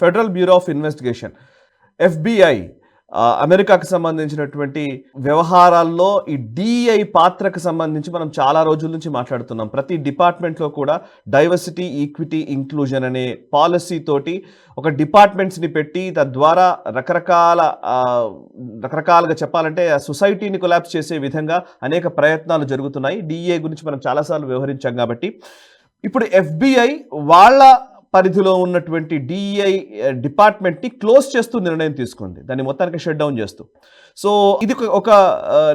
Federal bureau of investigation FBI అమెరికాకు సంబంధించినటువంటి వ్యవహారాల్లో ఈ DEI పాత్రకు సంబంధించి మనం చాలా రోజుల నుంచి మాట్లాడుతున్నాం. ప్రతి డిపార్ట్మెంట్లో కూడా డైవర్సిటీ, ఈక్విటీ, ఇంక్లూజన్ అనే పాలసీ తోటి ఒక డిపార్ట్మెంట్స్ని పెట్టి తద్వారా రకరకాలుగా చెప్పాలంటే సొసైటీని కొలాప్స్ చేసే విధంగా అనేక ప్రయత్నాలు జరుగుతున్నాయి. DEI గురించి మనం చాలాసార్లు వ్యవహరించాం కాబట్టి ఇప్పుడు FBI వాళ్ళ పరిధిలో ఉన్నటువంటి DEI డిపార్ట్మెంట్ని క్లోజ్ చేస్తూ నిర్ణయం తీసుకుంది, దాన్ని మొత్తానికి షట్ డౌన్ చేస్తూ. సో ఇది ఒక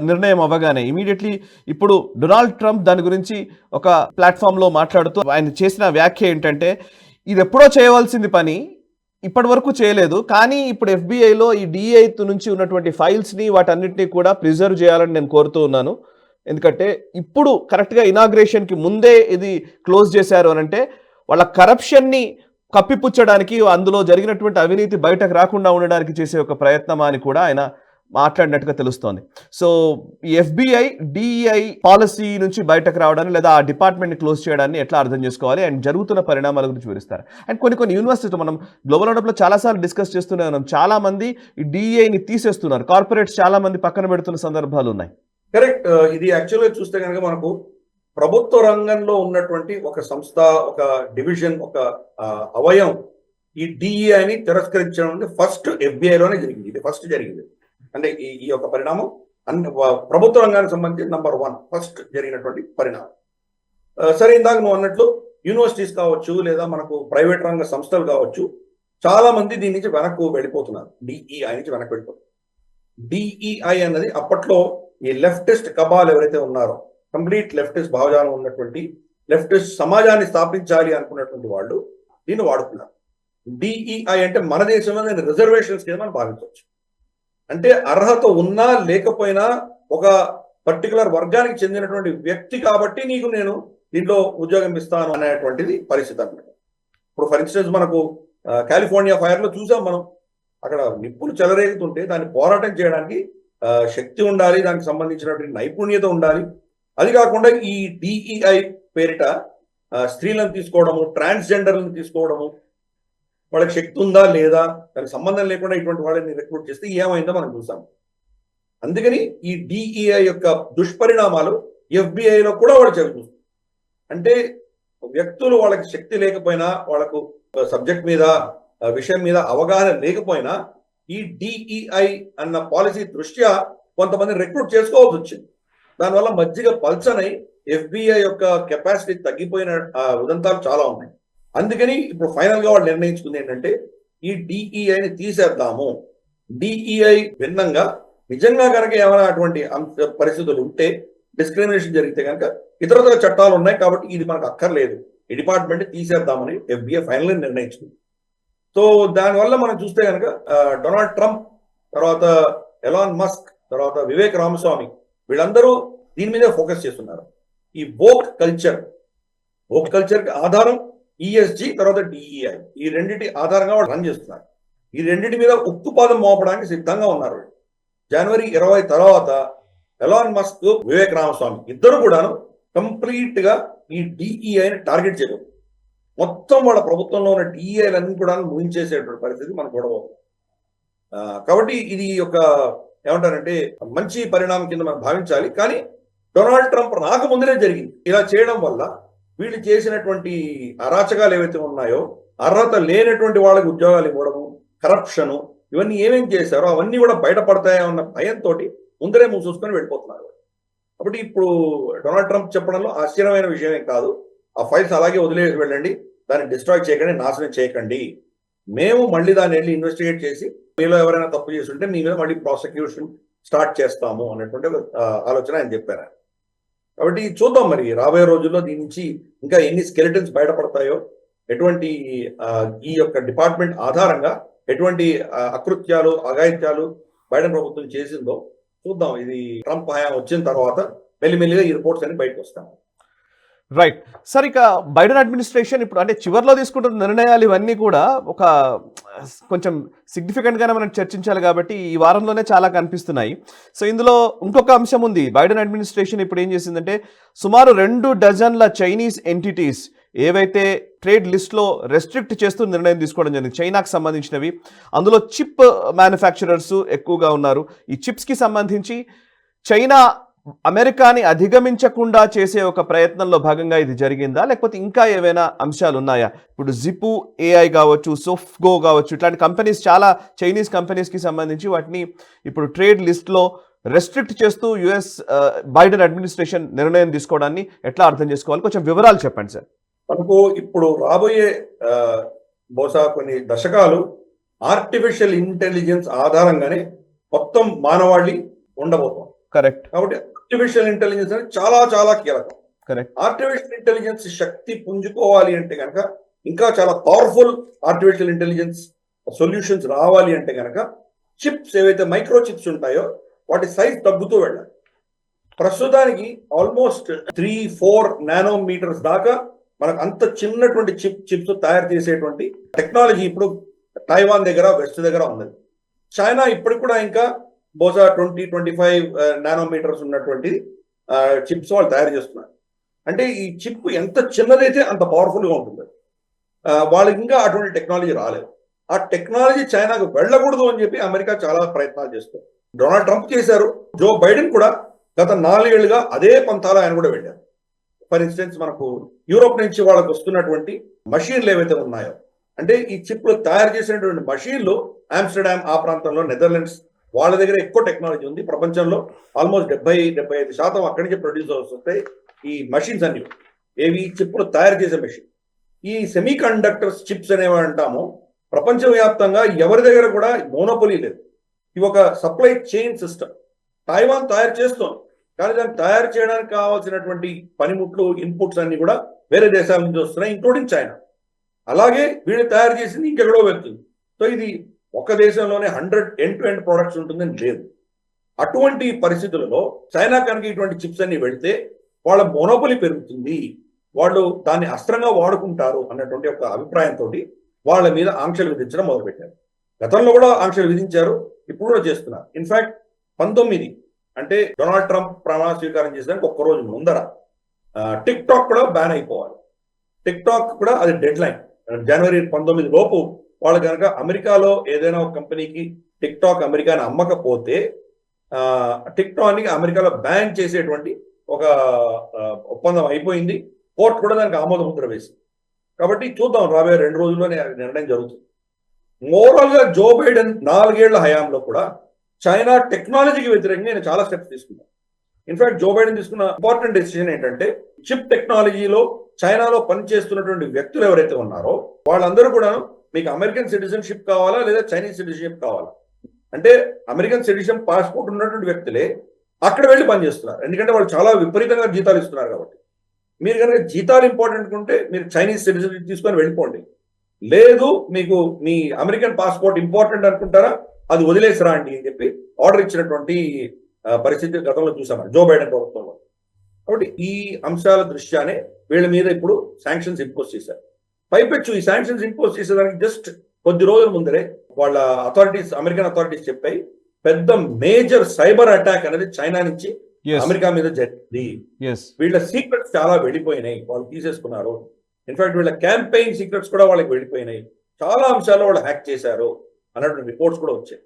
నిర్ణయం అవ్వగానే ఇమీడియట్లీ ఇప్పుడు డొనాల్డ్ ట్రంప్ దాని గురించి ఒక ప్లాట్ఫామ్లో మాట్లాడుతూ ఆయన చేసిన వ్యాఖ్య ఏంటంటే, ఇది ఎప్పుడో చేయవలసింది పని ఇప్పటి వరకు చేయలేదు, కానీ ఇప్పుడు FBIలో ఈ DEI నుంచి ఉన్నటువంటి ఫైల్స్ని వాటన్నిటినీ కూడా ప్రిజర్వ్ చేయాలని నేను కోరుతూ ఉన్నాను. ఎందుకంటే ఇప్పుడు కరెక్ట్గా ఇనాగ్రేషన్కి ముందే ఇది క్లోజ్ చేశారు అని అంటే వాళ్ళ కరప్షన్ని కప్పిపుచ్చడానికి, అందులో జరిగినటువంటి అవినీతి బయటకు రాకుండా ఉండడానికి చేసే ఒక ప్రయత్నమా అని కూడా ఆయన మాట్లాడినట్టుగా తెలుస్తోంది. సో ఈ FBI DEI పాలసీ నుంచి బయటకు రావడాన్ని లేదా ఆ డిపార్ట్మెంట్ని క్లోజ్ చేయడాన్ని ఎట్లా అర్థం చేసుకోవాలి అండ్ జరుగుతున్న పరిణామాల గురించి వివరిస్తారు. అండ్ కొన్ని యూనివర్సిటీలు మనం గ్లోబల్ రౌండప్లో చాలాసార్లు డిస్కస్ చేస్తూనే ఉన్నాం, చాలామంది ఈ DEIని తీసేస్తున్నారు, కార్పొరేట్స్ చాలామంది పక్కన పెడుతున్న సందర్భాలు ఉన్నాయి. కరెక్ట్. ఇది యాక్చువల్గా చూస్తే కనుక మనకు ప్రభుత్వ రంగంలో ఉన్నటువంటి ఒక సంస్థ, ఒక డివిజన్, ఒక అవయవం ఈ DEIని తిరస్కరించడం ఫస్ట్ FBIలోనే జరిగింది. ఇది ఫస్ట్ జరిగింది. అంటే ఈ యొక్క పరిణామం ప్రభుత్వ రంగానికి సంబంధించి నంబర్ 1 ఫస్ట్ జరిగినటువంటి పరిణామం. సరే, ఇందాక నువ్వు అన్నట్లు యూనివర్సిటీస్ కావచ్చు లేదా మనకు ప్రైవేట్ రంగ సంస్థలు కావచ్చు, చాలా మంది దీని నుంచి వెనక్కు వెళ్ళిపోతున్నారు. DEI నుంచి వెనక్కి వెళ్ళిపోతున్నారు. DEI అన్నది అప్పట్లో ఈ లెఫ్టిస్ట్ కబాల్ ఎవరైతే ఉన్నారో, కంప్లీట్ లెఫ్టిస్ట్ భావజాలం ఉన్నటువంటి లెఫ్టిస్ట్ సమాజాన్ని స్థాపించాలి అనుకున్నటువంటి వాళ్ళు దీన్ని వాడుతున్నారు. DEI అంటే మన దేశంలో రిజర్వేషన్స్ కింద మనం భావించవచ్చు. అంటే అర్హత ఉన్నా లేకపోయినా ఒక పర్టికులర్ వర్గానికి చెందినటువంటి వ్యక్తి కాబట్టి నీకు నేను దీంట్లో ఉద్యోగం ఇస్తాను అనేటువంటిది పరిస్థితి అన్నమాట. ఇప్పుడు ఫర్ ఇన్స్టెన్స్ మనకు కాలిఫోర్నియా ఫైర్లో చూసాం మనం, అక్కడ నిప్పులు చెలరేగుతుంటే దాన్ని పోరాటం చేయడానికి శక్తి ఉండాలి, దానికి సంబంధించినటువంటి నైపుణ్యత ఉండాలి. అది కాకుండా ఈ DEI పేరిట స్త్రీలను తీసుకోవడము, ట్రాన్స్జెండర్లను తీసుకోవడము, వాళ్ళకి శక్తి ఉందా లేదా దానికి సంబంధం లేకుండా ఇటువంటి వాళ్ళని రిక్రూట్ చేస్తే ఏమైందో మనం చూసాం. అందుకని ఈ DEI యొక్క దుష్పరిణామాలు FBIలో కూడా వాళ్ళు చదువుతుంది. అంటే వ్యక్తులు వాళ్ళకి శక్తి లేకపోయినా, వాళ్ళకు సబ్జెక్ట్ మీద విషయం మీద అవగాహన లేకపోయినా ఈ DEI అన్న పాలసీ దృష్ట్యా కొంతమంది రిక్రూట్ చేసుకోవాల్సి వచ్చింది. దానివల్ల మధ్యగా పల్చనై FBI యొక్క కెపాసిటీ తగ్గిపోయిన ఉదంతాలు చాలా ఉన్నాయి. అందుకని ఇప్పుడు ఫైనల్ గా వాళ్ళు నిర్ణయించుకుంది ఏంటంటే ఈ DEIని తీసేద్దాము. DEI భిన్నంగా నిజంగా కనుక ఏమైనా అటువంటి పరిస్థితులు ఉంటే, డిస్క్రిమినేషన్ జరిగితే కనుక ఇతర చట్టాలు ఉన్నాయి కాబట్టి ఇది మనకు అక్కర్లేదు, ఈ డిపార్ట్మెంట్ తీసేద్దామని FBI ఫైనల్ నిర్ణయించుకుంది. సో దానివల్ల మనం చూస్తే కనుక డొనాల్డ్ ట్రంప్, తర్వాత ఎలాన్ మస్క్, తర్వాత వివేక్ రామస్వామి వీళ్ళందరూ దీని మీదే ఫోకస్ చేస్తున్నారు. ఈ వోక్ కల్చర్కి ఆధారం ESG, తర్వాత DEI, ఈ రెండింటి ఆధారంగా వాళ్ళు రన్ చేస్తున్నారు. ఈ రెండింటి మీద ఉక్కుపాదం మోపడానికి సిద్ధంగా ఉన్నారు. జనవరి 20 తర్వాత ఎలాన్ మస్క్, వివేక్ రామస్వామి ఇద్దరు కూడాను కంప్లీట్ గా ఈ DEIని టార్గెట్ చేయడం, మొత్తం వాళ్ళ ప్రభుత్వంలో ఉన్న DEIలన్నీ కూడా ముగించేసేటువంటి పరిస్థితి మనకు కూడా. కాబట్టి ఇది ఒక ఏమంటారంటే మంచి పరిణామం కింద మనం భావించాలి. కానీ డొనాల్డ్ ట్రంప్ రాకముందునే జరిగింది. ఇలా చేయడం వల్ల వీళ్ళు చేసినటువంటి అరాచకాలు ఏవైతే ఉన్నాయో, అర్హత లేనటువంటి వాళ్ళకి ఉద్యోగాలు ఇవ్వడము, కరప్షను, ఇవన్నీ ఏమేం చేశారో అవన్నీ కూడా బయటపడతాయో అన్న భయంతో ముందరే చూసుకొని వెళ్ళిపోతున్నారు. కాబట్టి ఇప్పుడు డొనాల్డ్ ట్రంప్ చెప్పడంలో ఆశ్చర్యమైన విషయమే కాదు. ఆ ఫైల్స్ అలాగే వదిలేసి వెళ్ళండి, దాన్ని డిస్ట్రాయ్ చేయకండి, నాశనం చేయకండి, మేము మళ్ళీ దాన్ని వెళ్ళి ఇన్వెస్టిగేట్ చేసి మీలో ఎవరైనా తప్పు చేసి ఉంటే మీ మీద మళ్ళీ ప్రాసిక్యూషన్ స్టార్ట్ చేస్తాము అనేటువంటి ఆలోచన ఆయన చెప్పారు. కాబట్టి చూద్దాం మరి రాబోయే రోజుల్లో దీని నుంచి ఇంకా ఎన్ని స్కెలిటన్స్ బయటపడతాయో, ఎటువంటి ఈ యొక్క డిపార్ట్మెంట్ ఆధారంగా ఎటువంటి అకృత్యాలు, అఘాయిత్యాలు బైడెన్ ప్రభుత్వం చేసిందో చూద్దాం. ఇది ట్రంప్ హయాం వచ్చిన తర్వాత మెల్లిమెల్లిగా ఈ రిపోర్ట్స్ అన్ని బయటకు వస్తాం. రైట్ సార్, ఇక బైడెన్ అడ్మినిస్ట్రేషన్ ఇప్పుడు అంటే చివరిలో తీసుకుంటున్న నిర్ణయాలు ఇవన్నీ కూడా ఒక కొంచెం సిగ్నిఫికెంట్గానే మనం చర్చించాలి కాబట్టి ఈ వారంలోనే చాలా కనిపిస్తున్నాయి. సో ఇందులో ఇంకొక అంశం ఉంది. బైడెన్ అడ్మినిస్ట్రేషన్ ఇప్పుడు ఏం చేసిందంటే సుమారు 2 డజన్ల చైనీస్ ఎంటిటీస్ ఏవైతే ట్రేడ్ లిస్ట్లో రెస్ట్రిక్ట్ చేస్తూ నిర్ణయం తీసుకోవడం జరిగింది చైనాకు సంబంధించినవి. అందులో చిప్ మ్యానుఫ్యాక్చరర్స్ ఎక్కువగా ఉన్నారు. ఈ చిప్స్కి సంబంధించి చైనా అమెరికాని అధిగమించకుండా చేసే ఒక ప్రయత్నంలో భాగంగా ఇది జరిగిందా, లేకపోతే ఇంకా ఏవైనా అంశాలు ఉన్నాయా? ఇప్పుడు జిపు ఏఐ కావచ్చు, సోఫ్గో కావచ్చు, ఇట్లాంటి కంపెనీస్ చాలా చైనీస్ కంపెనీస్కి సంబంధించి వాటిని ఇప్పుడు ట్రేడ్ లిస్ట్లో రెస్ట్రిక్ట్ చేస్తూ యుఎస్ బైడెన్ అడ్మినిస్ట్రేషన్ నిర్ణయం తీసుకోవడాన్ని ఎట్లా అర్థం చేసుకోవాలి? కొంచెం వివరాలు చెప్పండి సార్. మనకు ఇప్పుడు రాబోయే బహుశా కొన్ని దశకాలు ఆర్టిఫిషియల్ ఇంటెలిజెన్స్ ఆధారంగానే మొత్తం మానవాళి ఉండబోతాం. కరెక్ట్. కాబట్టి ఆర్టిఫిషియల్ ఇంటెలిజెన్స్ అనేది చాలా చాలా కీలకం. కరెక్ట్. ఆర్టిఫిషియల్ ఇంటెలిజెన్స్ శక్తి పుంజుకోవాలి అంటే కనుక, ఇంకా చాలా పవర్ఫుల్ ఆర్టిఫిషియల్ ఇంటెలిజెన్స్ సొల్యూషన్స్ రావాలి అంటే కనుక చిప్స్ ఏవైతే మైక్రో చిప్స్ ఉంటాయో వాటి సైజ్ తగ్గుతూ వెళ్ళాలి. ప్రస్తుతానికి ఆల్మోస్ట్ 3-4 నానోమీటర్స్ దాకా మనకు అంత చిన్నటువంటి చిప్స్ తయారు చేసేటువంటి టెక్నాలజీ ఇప్పుడు తైవాన్ దగ్గర, వెస్ట్ దగ్గర ఉంది. చైనా ఇప్పటికి కూడా ఇంకా బహుశా 20-25 నానోమీటర్స్ ఉన్నటువంటి చిప్స్ వాళ్ళు తయారు చేస్తున్నారు. అంటే ఈ చిప్ ఎంత చిన్నదైతే అంత పవర్ఫుల్ గా ఉంటుంది. వాళ్ళకి ఇంకా అటువంటి టెక్నాలజీ రాలేదు. ఆ టెక్నాలజీ చైనాకు వెళ్ళకూడదు అని చెప్పి అమెరికా చాలా ప్రయత్నాలు చేస్తారు. డొనాల్డ్ ట్రంప్ చేశారు, జో బైడెన్ కూడా గత 4 ఏళ్లుగా అదే పంతాలు ఆయన కూడా వెళ్ళారు. ఫర్ ఇన్స్టెన్స్ మనకు యూరోప్ నుంచి వాళ్ళకు వస్తున్నటువంటి మషీన్లు ఏవైతే ఉన్నాయో, అంటే ఈ చిప్లు తయారు చేసినటువంటి మషీన్లు ఆమ్స్టర్డామ్ ఆ ప్రాంతంలో, నెదర్లాండ్స్ వాళ్ళ దగ్గర ఎక్కువ టెక్నాలజీ ఉంది. ప్రపంచంలో ఆల్మోస్ట్ 70-75% అక్కడి నుంచి ప్రొడ్యూస్ అవుతాయి ఈ మషిన్స్ అన్ని. ఏవి? చిప్లు తయారు చేసే మెషిన్. ఈ సెమీ కండక్టర్స్ చిప్స్ అనేవి అంటాము, ప్రపంచవ్యాప్తంగా ఎవరి దగ్గర కూడా మోనోపోలీ లేదు. ఇవి ఒక సప్లై చైన్ సిస్టమ్. తైవాన్ తయారు చేస్తుంది, కానీ దాన్ని తయారు చేయడానికి కావాల్సినటువంటి పనిముట్లు, ఇన్పుట్స్ అన్ని కూడా వేరే దేశాల నుంచి వస్తున్నాయి, ఇంక్లూడింగ్ చైనా. అలాగే వీళ్ళు తయారు చేసింది ఇంకెక్కడో వెళ్తుంది. సో ఇది ఒక దేశంలోనే 100 end-to-end ప్రొడక్ట్స్ ఉంటుందని లేదు. అటువంటి పరిస్థితులలో చైనా కనుక ఇటువంటి చిప్స్ అన్ని వెళ్తే వాళ్ళ మోనోపొలి పెరుగుతుంది, వాళ్ళు దాన్ని అస్త్రంగా వాడుకుంటారు అన్నటువంటి ఒక అభిప్రాయంతో వాళ్ళ మీద ఆంక్షలు విధించడం మొదలుపెట్టారు. గతంలో కూడా ఆంక్షలు విధించారు, ఇప్పుడు కూడా చేస్తున్నారు. ఇన్ఫాక్ట్ 19 అంటే డొనాల్డ్ ట్రంప్ ప్రమాణ స్వీకారం చేసేదానికి ఒక్కరోజు ముందర టిక్ టాక్ కూడా బ్యాన్ అయిపోవాలి. టిక్ టాక్ కూడా అది డెడ్ లైన్. జనవరి 19 లోపు వాళ్ళు కనుక అమెరికాలో ఏదైనా ఒక కంపెనీకి టిక్ టాక్ అమెరికాని అమ్మకపోతే టిక్ టాక్ ని అమెరికాలో బ్యాన్ చేసేటువంటి ఒక ఒప్పందం అయిపోయింది. కోర్టు కూడా దానికి ఆమోద ముద్ర వేసింది. కాబట్టి చూద్దాం, రాబోయే 2 రోజుల్లోనే నిర్ణయం జరుగుతుంది. ఓవరాల్ గా జో బైడెన్ 4 ఏళ్ల హయాంలో కూడా చైనా టెక్నాలజీకి వ్యతిరేకంగా నేను చాలా స్టెప్స్ తీసుకున్నాను. ఇన్ఫాక్ట్ జో బైడెన్ తీసుకున్న ఇంపార్టెంట్ డెసిషన్ ఏంటంటే, చిప్ టెక్నాలజీలో చైనాలో పనిచేస్తున్నటువంటి వ్యక్తులు ఎవరైతే ఉన్నారో వాళ్ళందరూ కూడా మీకు అమెరికన్ సిటిజన్షిప్ కావాలా లేదా చైనీస్ సిటిజన్షిప్ కావాలా అంటే, అమెరికన్ సిటిజన్ పాస్పోర్ట్ ఉన్నటువంటి వ్యక్తులే అక్కడ వెళ్ళి పనిచేస్తున్నారు. ఎందుకంటే వాళ్ళు చాలా విపరీతంగా జీతాలు ఇస్తున్నారు. కాబట్టి మీరు కనుక జీతాలు ఇంపార్టెంట్ ఉంటే మీరు చైనీస్ సిటిజన్షిప్ తీసుకొని వెళ్ళిపోండి. లేదు మీకు మీ అమెరికన్ పాస్పోర్ట్ ఇంపార్టెంట్ అనుకుంటారా, అది వదిలేసిరా అండి అని చెప్పి ఆర్డర్ ఇచ్చినటువంటి పరిస్థితి గతంలో చూసాము జో బైడెన్ ప్రభుత్వంలో. కాబట్టి ఈ అంశాల దృష్ట్యానే వీళ్ళ మీద ఇప్పుడు శాంక్షన్స్ ఇంపోజ్ చేశారు. పైపెచ్చు ఈ శాంక్షన్స్ ఇంపోజ్ చేసేదానికి జస్ట్ కొద్ది రోజుల ముందరే వాళ్ళ అథారిటీస్, అమెరికన్ అథారిటీస్ చెప్పాయి, పెద్ద మేజర్ సైబర్ అటాక్ అనేది చైనా నుంచి అమెరికా మీద జరిగింది. వీళ్ళ సీక్రెట్స్ చాలా వెళ్ళిపోయినాయి, వాళ్ళు తీసేసుకున్నారు. ఇన్ఫాక్ట్ వీళ్ళ క్యాంపెయిన్ సీక్రెట్స్ కూడా వాళ్ళకి వెళ్ళిపోయినాయి, చాలా అంశాల్లో వాళ్ళు హ్యాక్ చేశారు అన్నటువంటి రిపోర్ట్స్ కూడా వచ్చాయి.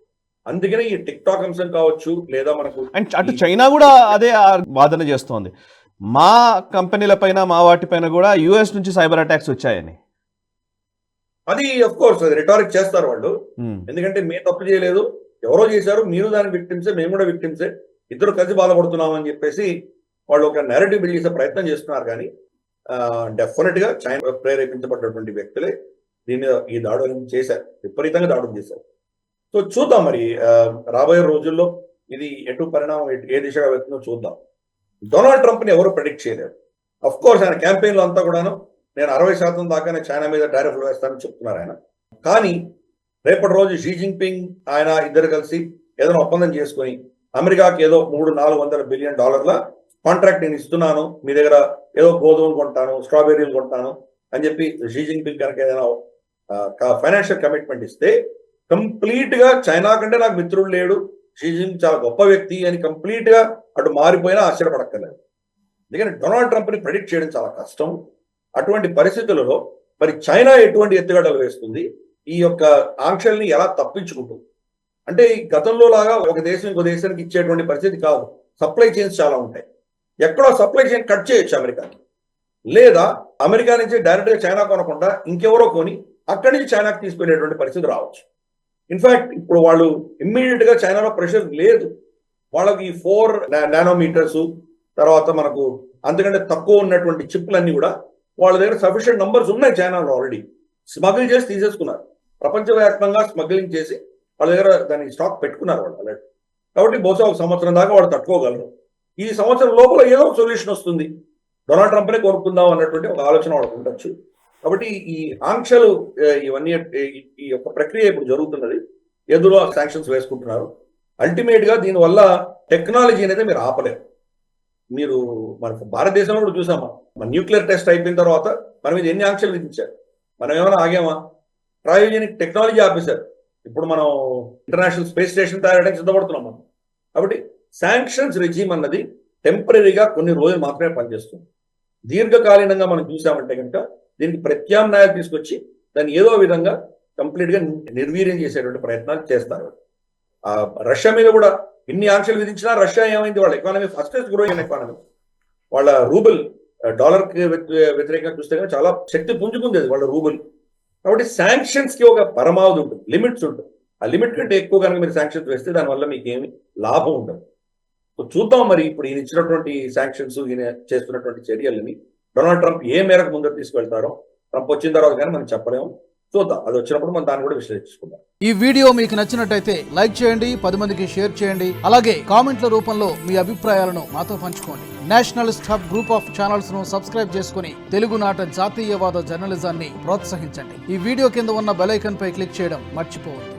అందుకనే ఈ టిక్ టాక్ అంశం కావచ్చు, లేదా మనకు అటు చైనా కూడా అదే వాదన చేస్తోంది, మా కంపెనీల పైన మా వాటిపైన కూడా యుఎస్ నుంచి సైబర్ అటాక్స్ వచ్చాయని. అది అఫ్ కోర్స్ అది రిటారిక్ చేస్తారు వాళ్ళు. ఎందుకంటే మేము తప్పు చేయలేదు, ఎవరో చేశారు, మీరు దాని విక్టిమ్సే, మేము కూడా విక్టిమ్సే, ఇద్దరు కలిసి బాధపడుతున్నాం అని చెప్పేసి వాళ్ళు ఒక నెరేటివ్ బిల్డ్ చేసే ప్రయత్నం చేస్తున్నారు. కానీ డెఫినెట్ గా చైనా ప్రేరేపించబడ్డటువంటి వ్యక్తులే దీని మీద ఈ దాడులు చేశారు, విపరీతంగా దాడులు చేశారు. సో చూద్దాం మరి రాబోయే రోజుల్లో ఇది ఎటు పరిణామం ఏ దిశగా వెళ్తుందో చూద్దాం. డొనాల్డ్ ట్రంప్ ని ఎవరు ప్రెడిక్ట్ చేయలేరు. అఫ్ కోర్స్ ఆయన క్యాంపెయిన్ లో అంతా కూడాను నేను 60% దాకానే చైనా మీద టారిఫ్లు వేస్తానని చెప్తున్నారు ఆయన. కానీ రేపటి రోజు షీ జిన్పింగ్ ఆయన ఇద్దరు కలిసి ఏదైనా ఒప్పందం చేసుకుని అమెరికాకి ఏదో $300-400 బిలియన్ కాంట్రాక్ట్ నేను ఇస్తున్నాను, మీ దగ్గర ఏదో గోధుమలు కొంటాను, స్ట్రాబెర్రీలు కొంటాను అని చెప్పి షీ జిన్పింగ్ కనుక ఏదైనా ఫైనాన్షియల్ కమిట్మెంట్ ఇస్తే కంప్లీట్ గా చైనా కంటే నాకు మిత్రుడు లేడు, షీ జిన్పింగ్ చాలా గొప్ప వ్యక్తి అని కంప్లీట్ గా అటు మారిపోయినా ఆశ్చర్యపడక్కర్లేదు. ఎందుకంటే డొనాల్డ్ ట్రంప్ ని ప్రెడిక్ట్ చేయడం చాలా కష్టం. అటువంటి పరిస్థితులలో మరి చైనా ఎటువంటి ఎత్తుగడలు వేస్తుంది, ఈ యొక్క ఆంక్షల్ని ఎలా తప్పించుకుంటుంది? అంటే ఈ గతంలో లాగా ఒక దేశం ఇంకో దేశానికి ఇచ్చేటువంటి పరిస్థితి కాదు. సప్లై చైన్స్ చాలా ఉంటాయి. ఎక్కడో సప్లై చైన్ కట్ చేయొచ్చు అమెరికాకి, లేదా అమెరికా నుంచి డైరెక్ట్ గా చైనా కొనకుండా ఇంకెవరో కొని అక్కడి నుంచి చైనాకి తీసుకెళ్లేటువంటి పరిస్థితి రావచ్చు. ఇన్ఫాక్ట్ ఇప్పుడు వాళ్ళు ఇమ్మీడియట్ గా చైనాలో ప్రెషర్ లేదు. వాళ్ళకి 4 నానోమీటర్స్ తర్వాత మనకు అంతకంటే తక్కువ ఉన్నటువంటి చిప్లన్నీ కూడా వాళ్ళ దగ్గర సఫిషియెంట్ నంబర్స్ ఉన్నాయి. చైనాలో ఆల్రెడీ స్మగిల్ చేసి తీసేసుకున్నారు. ప్రపంచవ్యాప్తంగా స్మగ్లింగ్ చేసి వాళ్ళ దగ్గర దాని స్టాక్ పెట్టుకున్నారు వాళ్ళు ఆల్రెడీ. కాబట్టి బహుశా ఒక సంవత్సరం దాకా వాళ్ళు తట్టుకోగలరు. ఈ సంవత్సరం లోపల ఏదో ఒక సొల్యూషన్ వస్తుంది, డొనాల్డ్ ట్రంప్నే కోరుకుందాం అన్నటువంటి ఒక ఆలోచన వాళ్ళకు ఉండొచ్చు. కాబట్టి ఈ ఆంక్షలు ఇవన్నీ ఈ యొక్క ప్రక్రియ ఇప్పుడు జరుగుతున్నది. ఎదురు శాంక్షన్స్ వేసుకుంటున్నారు. అల్టిమేట్ గా దీనివల్ల టెక్నాలజీ అనేది మీరు ఆపలేరు. మీరు మన భారతదేశంలో కూడా చూసామా, మన న్యూక్లియర్ టెస్ట్ అయిపోయిన తర్వాత మన మీద ఎన్ని ఆంక్షలు విధించారు. మనం ఏమైనా ఆగామా? క్రయోజెనిక్ టెక్నాలజీ ఆపేశారు. ఇప్పుడు మనం ఇంటర్నేషనల్ స్పేస్ స్టేషన్ తయారడానికి సిద్ధపడుతున్నాం మనం. కాబట్టి శాంక్షన్స్ రెజీమ్ అన్నది టెంపరీగా కొన్ని రోజులు మాత్రమే పనిచేస్తుంది. దీర్ఘకాలీనంగా మనం చూసామంటే కనుక దీనికి ప్రత్యామ్నాయాలు తీసుకొచ్చి దాన్ని ఏదో విధంగా కంప్లీట్ గా నిర్వీర్యం చేసేటువంటి ప్రయత్నాలు చేస్తారు. రష్యా మీద కూడా ఇన్ని ఆంక్షలు విధించినా రష్యా ఏమైంది? వాళ్ళ ఎకానమీ ఫాస్టెస్ట్ గ్రోయింగ్ ఎకానమీ. వాళ్ళ రూబుల్ డాలర్ కి వ్యతిరేకంగా చూస్తే కనుక చాలా శక్తి పుంజుకుంది అది వాళ్ళ రూబుల్. కాబట్టి శాంక్షన్స్ కి ఒక పరమావధి ఉంటుంది, లిమిట్స్ ఉంటుంది. ఆ లిమిట్ కంటే ఎక్కువ కనుక మీరు శాంక్షన్స్ వేస్తే దానివల్ల మీకు ఏమి లాభం ఉండదు. చూద్దాం మరి ఇప్పుడు ఈయన ఇచ్చినటువంటి శాంక్షన్స్, ఈయన చేస్తున్నటువంటి చర్యలని డొనాల్డ్ ట్రంప్ ఏ మేరకు ముందుకు తీసుకెళ్తారో, ట్రంప్ వచ్చిన తర్వాత కానీ మనం చెప్పలేము. చూద్దాం, అది వచ్చినప్పుడు మనం దాన్ని కూడా విశ్లేషించుకుందాం. ఈ వీడియో మీకు నచ్చినట్టయితే లైక్ చేయండి, 10 మందికి షేర్ చేయండి. అలాగే కామెంట్ల రూపంలో మీ అభిప్రాయాలను మాతో పంచుకోండి. Nationalist hub group of channels ను సబ్స్క్రైబ్ చేసుకుని తెలుగునాట జాతీయవాద జర్నలిజాన్ని ప్రోత్సహించండి. ఈ వీడియో కింద ఉన్న బెల్ ఐకాన్ పై క్లిక్ చేయడం మర్చిపోవద్దు.